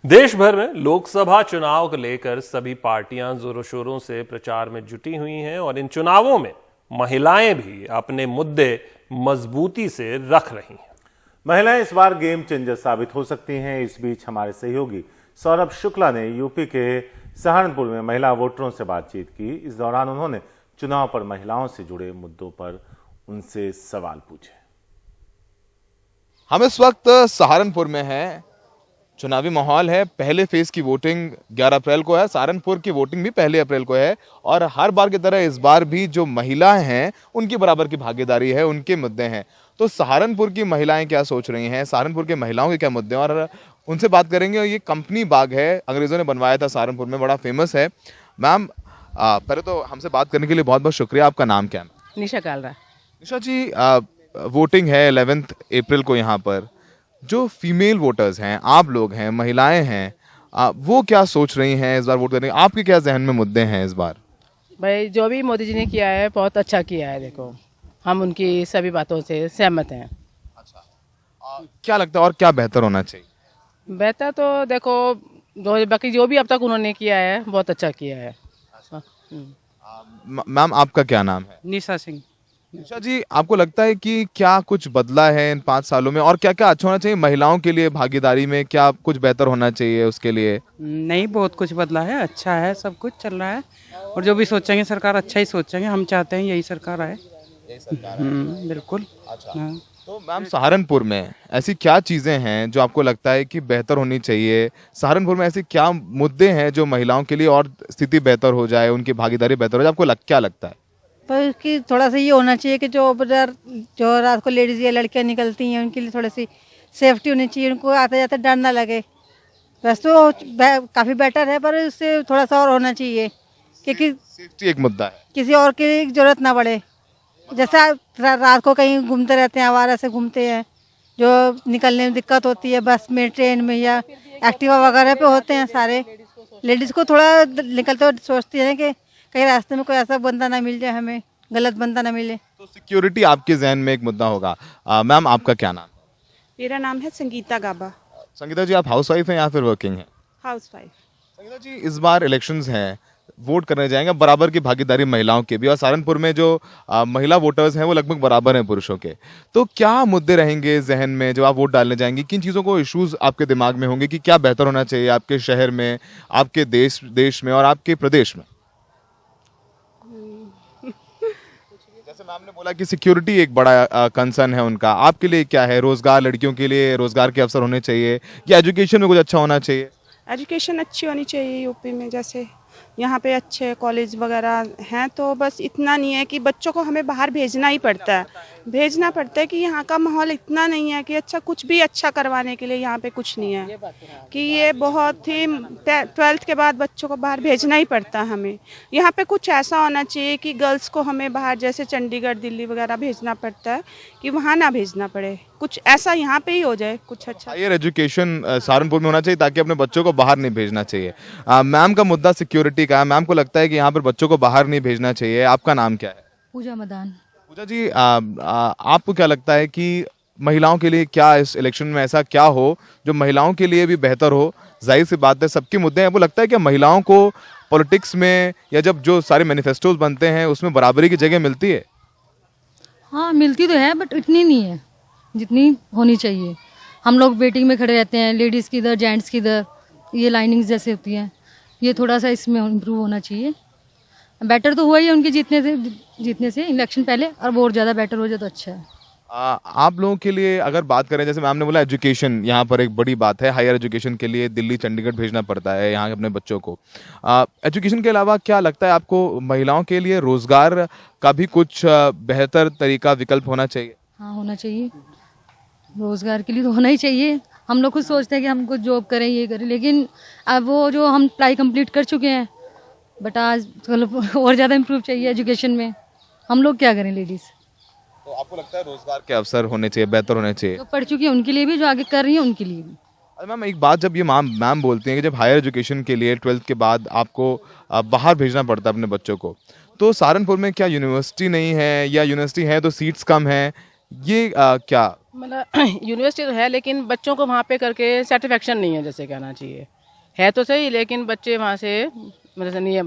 देश भर में लोकसभा चुनाव को लेकर सभी पार्टियां जोरों शोरों से प्रचार में जुटी हुई हैं और इन चुनावों में महिलाएं भी अपने मुद्दे मजबूती से रख रही हैं। महिलाएं इस बार गेम चेंजर साबित हो सकती हैं। इस बीच हमारे सहयोगी सौरभ शुक्ला ने यूपी के सहारनपुर में महिला वोटरों से बातचीत की। इस दौरान उन्होंने चुनाव पर महिलाओं से जुड़े मुद्दों पर उनसे सवाल पूछे। हम इस वक्त सहारनपुर में हैं। चुनावी माहौल है। पहले फेज की वोटिंग 11 अप्रैल को है। सहारनपुर की वोटिंग भी 1 अप्रैल को है और हर बार की तरह इस बार भी जो महिलाएं हैं उनकी बराबर की भागीदारी है, उनके मुद्दे हैं। तो सहारनपुर की महिलाएं क्या सोच रही हैं, सहारनपुर के महिलाओं के क्या मुद्दे हैं, और उनसे बात करेंगे। और ये कंपनी बाग है, अंग्रेजों ने बनवाया था, सहारनपुर में बड़ा फेमस है। मैम, पहले तो हमसे बात करने के लिए बहुत बहुत शुक्रिया। आपका नाम क्या है? निशा कालरा। निशा जी, वोटिंग है 11 अप्रैल को। यहाँ पर जो फीमेल वोटर्स हैं, आप लोग हैं, महिलाएं हैं, वो क्या सोच रही हैं इस बार वोट करने? आपके क्या जहन में मुद्दे हैं इस बार? भाई, जो भी मोदी जी ने किया है बहुत अच्छा किया है। देखो, हम उनकी सभी बातों से सहमत हैं। अच्छा, क्या लगता है और क्या बेहतर होना चाहिए? बेहतर तो देखो, बाकी जो भी अब तक उन्होंने किया है बहुत अच्छा किया है। मैम, आपका क्या नाम है? निशा सिंह। निशा जी, आपको लगता है कि क्या कुछ बदला है इन 5 सालों में, और क्या क्या अच्छा होना चाहिए महिलाओं के लिए भागीदारी में? क्या कुछ बेहतर होना चाहिए उसके लिए? नहीं, बहुत कुछ बदला है, अच्छा है, सब कुछ चल रहा है। और जो भी सोचेंगे सरकार अच्छा ही सोचेंगे। हम चाहते हैं यही सरकार आए। बिल्कुल। अच्छा। हाँ। तो मैम, सहारनपुर में ऐसी क्या चीजें हैं जो आपको लगता है कि बेहतर होनी चाहिए? सहारनपुर में ऐसे क्या मुद्दे हैं जो महिलाओं के लिए और स्थिति बेहतर हो जाए, उनकी भागीदारी बेहतर हो जाए? आपको क्या लगता है? पर उसकी थोड़ा सा ये होना चाहिए कि जो रात को लेडीज या लड़कियां निकलती हैं उनके लिए थोड़ी सी सेफ्टी होनी चाहिए, उनको आते जाते डर ना लगे। वैसे तो काफ़ी बेटर है, पर उससे थोड़ा सा और होना चाहिए क्योंकि सेफ्टी एक मुद्दा है, किसी और की जरूरत ना पड़े। जैसा रात को कहीं घूमते रहते हैं, आवारा से घूमते हैं, जो निकलने में दिक्कत होती है, बस में, ट्रेन में या एक्टिवा वगैरह पे होते हैं सारे। लेडीज़ को थोड़ा निकलते हुए सोचती है कि कहीं रास्ते में कोई ऐसा बंदा ना मिल जाए, हमें गलत बंदा ना मिले। तो सिक्योरिटी आपके जहन में एक मुद्दा होगा। मैम, आपका क्या नाम है? मेरा नाम है संगीता गाबा। संगीता जी, आप हाउसवाइफ हैं या फिर वर्किंग हैं? हाउसवाइफ। संगीता जी, इस बार इलेक्शंस हैं, वोट करने जाएंगे, बराबर की भागीदारी महिलाओं की भी, और सहारनपुर में जो महिला वोटर्स हैं वो लगभग बराबर हैं पुरुषों के। तो क्या मुद्दे रहेंगे जहन में जब आप वोट डालने जाएंगे? किन चीज़ों को इश्यूज आपके दिमाग में होंगे कि क्या बेहतर होना चाहिए आपके शहर में, आपके देश में और आपके प्रदेश में? जैसे मैम ने बोला कि सिक्योरिटी एक बड़ा कंसर्न है उनका, आपके लिए क्या है? रोजगार, लड़कियों के लिए रोजगार के अवसर होने चाहिए या एजुकेशन में कुछ अच्छा होना चाहिए? एजुकेशन अच्छी होनी चाहिए यूपी में। जैसे यहाँ पे अच्छे कॉलेज वगैरह हैं, तो बस इतना नहीं है कि बच्चों को हमें बाहर भेजना है कि यहाँ का माहौल इतना नहीं है कि अच्छा कुछ भी अच्छा करवाने के लिए यहाँ पे कुछ नहीं है, कि ये बहुत ही 12th के बाद बच्चों को बाहर भेजना ही पड़ता है हमें। यहाँ पे कुछ ऐसा होना चाहिए कि गर्ल्स को हमें बाहर जैसे चंडीगढ़, दिल्ली वगैरह भेजना पड़ता है, कि वहाँ ना भेजना पड़े। कुछ ऐसा यहाँ पे ही हो जाए, कुछ अच्छा। हायर एजुकेशन सहारनपुर में होना चाहिए ताकि अपने बच्चों को बाहर नहीं भेजना चाहिए। मैम का मुद्दा सिक्योरिटी का है। मैम को लगता है कि यहाँ पर बच्चों को बाहर नहीं भेजना चाहिए। आपका नाम क्या है? पूजा मदान। पूजा जी, आपको क्या लगता है कि महिलाओं के लिए क्या इस इलेक्शन में ऐसा क्या हो जो महिलाओं के लिए भी बेहतर हो? जाहिर सी बात है, सबके मुद्दे हैं। वो लगता है कि महिलाओं को पॉलिटिक्स में या जब जो सारे मैनिफेस्टोज बनते हैं उसमें बराबरी की जगह मिलती है? हाँ, मिलती तो है, बट इतनी नहीं है जितनी होनी चाहिए। हम लोग वेटिंग में खड़े रहते हैं, लेडीज़ की इधर, जेंट्स की इधर, ये लाइनिंग्स जैसे होती हैं, ये थोड़ा सा इसमें इम्प्रूव होना चाहिए। बेटर तो हुआ ही है उनके जीतने से इलेक्शन पहले, और और ज़्यादा बेटर हो जाए तो अच्छा है। आप लोगों के लिए अगर बात करें, जैसे मैम ने बोला एजुकेशन यहाँ पर एक बड़ी बात है। हायर एजुकेशन के लिए दिल्ली, चंडीगढ़ भेजना पड़ता है यहाँ अपने बच्चों को। एजुकेशन के अलावा क्या लगता है आपको महिलाओं के लिए रोजगार का भी कुछ बेहतर तरीका, विकल्प होना चाहिए? हाँ, होना चाहिए। रोज़गार के लिए तो होना ही चाहिए। हम लोग खुद सोचते हैं कि हम कुछ जॉब करें, ये करें, लेकिन अब वो जो हम पढ़ाई कंप्लीट कर चुके हैं, बट आज और ज़्यादा इम्प्रूव चाहिए एजुकेशन में। हम लोग क्या करें लेडीज़? तो आपको लगता है रोजगार के अवसर होने चाहिए, बेहतर होने चाहिए? जो पढ़ चुकी है उनके लिए भी, जो आगे कर रही है उनके लिए भी। अरे मैम, एक बात, जब ये मैम बोलती हैं कि जब हायर एजुकेशन के लिए 12th के बाद आपको बाहर भेजना पड़ता है अपने बच्चों को, तो सहारनपुर में क्या यूनिवर्सिटी नहीं है, या यूनिवर्सिटी है तो सीट्स कम हैं? ये क्या मतलब यूनिवर्सिटी तो है, लेकिन बच्चों को वहाँ पे करके सेटिस्फेक्शन नहीं है, जैसे कहना चाहिए। है तो सही, लेकिन बच्चे वहाँ से मेरे से नहीं है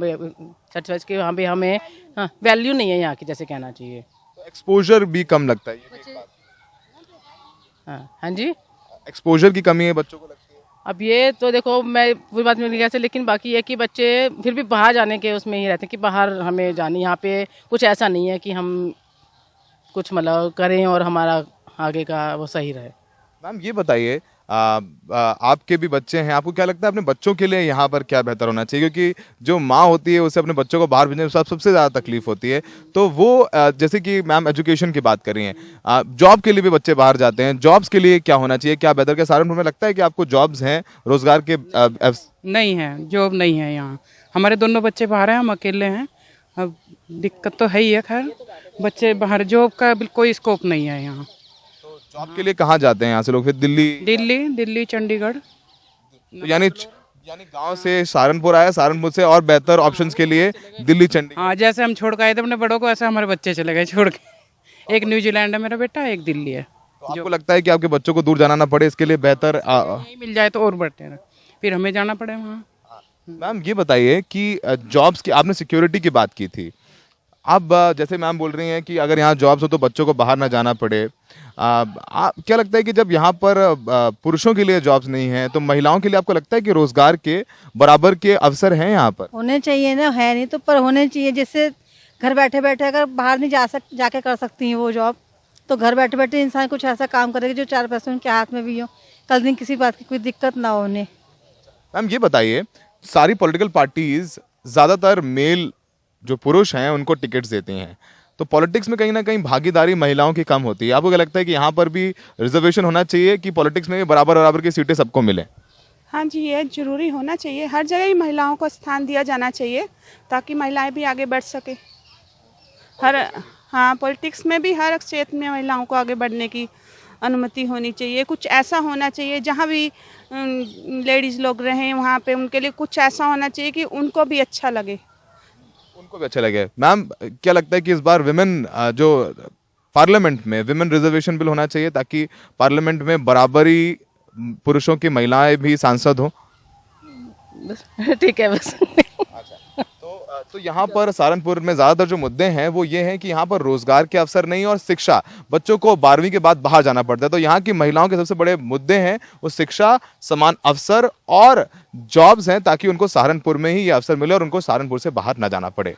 सच कि वहाँ पे हमें वैल्यू नहीं है यहाँ की, जैसे कहना चाहिए। एक्सपोजर भी कम लगता है, ये भी एक बात। हाँ जी, एक्सपोजर की कमी है बच्चों को लगती है। अब ये तो देखो मैं पूरी बात मिल गया से, लेकिन बाकी ये कि बच्चे फिर भी बाहर जाने के उसमें ही रहते हैं कि बाहर हमें जाने, यहाँ पे कुछ ऐसा नहीं है कि हम कुछ मतलब करें और हमारा आगे का वो सही रहे। मैम ये बताइए, आपके भी बच्चे हैं, आपको क्या लगता है अपने बच्चों के लिए यहाँ पर क्या बेहतर होना चाहिए? क्योंकि जो माँ होती है उसे अपने बच्चों को बाहर भेजने में सबसे ज़्यादा तकलीफ होती है, तो वो जैसे कि मैम एजुकेशन की बात कर रही हैं, जॉब के लिए भी बच्चे बाहर जाते हैं, जॉब्स के लिए क्या होना चाहिए, क्या बेहतर? क्या सहारनपुर में लगता है कि आपको जॉब्स हैं, रोजगार के नहीं है, जॉब नहीं है यहाँ। हमारे दोनों बच्चे बाहर हैं, हम अकेले हैं। अब दिक्कत तो है ही है, खैर बच्चे बाहर, जॉब का कोई स्कोप नहीं है यहाँ। जॉब के लिए कहाँ जाते हैं यहाँ से लोग? फिर दिल्ली चंडीगढ़। तो यानी गांव से सहारनपुर आया, सहारनपुर से और बेहतर ऑप्शंस के लिए दिल्ली चंडीगढ़। हाँ, जैसे हम छोड़ के आए थे अपने बड़ों को, ऐसे हमारे बच्चे चले गए छोड़ के। एक न्यूजीलैंड है मेरा बेटा, एक दिल्ली है। तो आपको लगता है कि आपके बच्चों को दूर जाना ना पड़े, इसके लिए बेहतर नहीं मिल जाए तो और बढ़ते हैं, फिर हमें जाना पड़े वहाँ। मैम ये बताइए कि जॉब्स की आपने सिक्योरिटी की बात की थी, अब जैसे मैम बोल रही हैं कि अगर यहाँ जॉब्स हो तो बच्चों को बाहर ना जाना पड़े, क्या लगता है कि जब यहाँ पर पुरुषों के लिए जॉब्स नहीं है तो महिलाओं के लिए आपको लगता है कि रोजगार के बराबर के अवसर हैं यहाँ पर? होने चाहिए ना, है नहीं तो पर होने चाहिए, जिससे घर बैठे बैठे अगर बाहर नहीं जाके कर सकती हैं वो जॉब, तो घर बैठे बैठे इंसान कुछ ऐसा काम करेगा जो 4 पैसे उनके हाथ में भी हो, कल दिन किसी बात की कोई दिक्कत ना हो उन्हें। मैम ये बताइए, सारी पॉलिटिकल पार्टीज ज्यादातर मेल जो पुरुष हैं उनको टिकट्स देती हैं, तो पॉलिटिक्स में कहीं ना कहीं भागीदारी महिलाओं की कम होती है। आपको क्या लगता है कि यहाँ पर भी रिजर्वेशन होना चाहिए कि पॉलिटिक्स में भी बराबर बराबर की सीटें सबको मिले? हाँ जी, ये जरूरी होना चाहिए, हर जगह ही महिलाओं को स्थान दिया जाना चाहिए ताकि महिलाएं भी आगे बढ़ सके। हाँ, पॉलिटिक्स में भी हर क्षेत्र में महिलाओं को आगे बढ़ने की अनुमति होनी चाहिए। कुछ ऐसा होना चाहिए जहाँ भी लेडीज़ लोग रहें वहाँ पे उनके लिए कुछ ऐसा होना चाहिए कि उनको भी अच्छा लगे, उनको भी अच्छा लगे। मैम क्या लगता है कि इस बार विमेन जो पार्लियामेंट में विमेन रिजर्वेशन बिल होना चाहिए ताकि पार्लियामेंट में बराबरी पुरुषों की महिलाएं भी सांसद हो? ठीक है बस। तो यहाँ पर सहारनपुर में ज्यादातर जो मुद्दे हैं वो ये हैं कि यहाँ पर रोजगार के अवसर नहीं और शिक्षा, बच्चों को 12वीं के बाद बाहर जाना पड़ता है, तो यहाँ की महिलाओं के सबसे बड़े मुद्दे हैं वो शिक्षा, समान अवसर और जॉब्स हैं ताकि उनको सहारनपुर में ही ये अवसर मिले और उनको सहारनपुर से बाहर ना जाना पड़े।